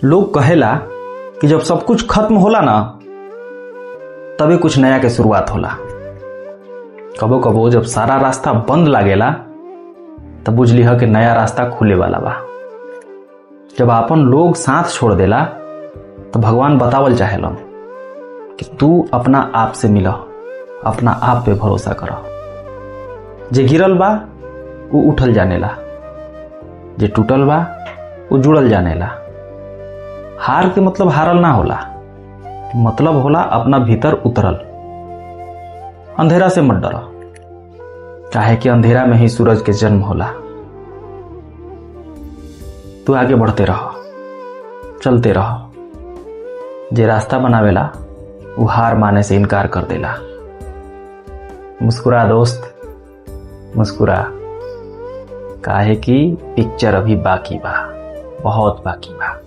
लोग कहेला कि जब सब कुछ खत्म होला ना तभी कुछ नया के शुरुआत होला। कबो कबो जब सारा रास्ता बंद लागेला तब बुझलिह कि नया रास्ता खुले वाला बा। जब आपन लोग साथ छोड़ देला तो भगवान बतावल चाहेलन कि तू अपना आप से मिल, अपना आप पे भरोसा कर। जे गिरल बा वो उठल जानेला, जे टूटल बा वो जुड़ल जानेला। हार के मतलब हारल ना होला, मतलब होला अपना भीतर उतरल। अंधेरा से मत डरो, काहे कि अंधेरा में ही सूरज के जन्म होला। तू आगे बढ़ते रह, चलते रह। जे रास्ता बनावेला वो हार माने से इनकार कर देला। मुस्कुरा दोस्त, मुस्कुरा, काहे कि पिक्चर अभी बाकी बा, बहुत बाकी बा।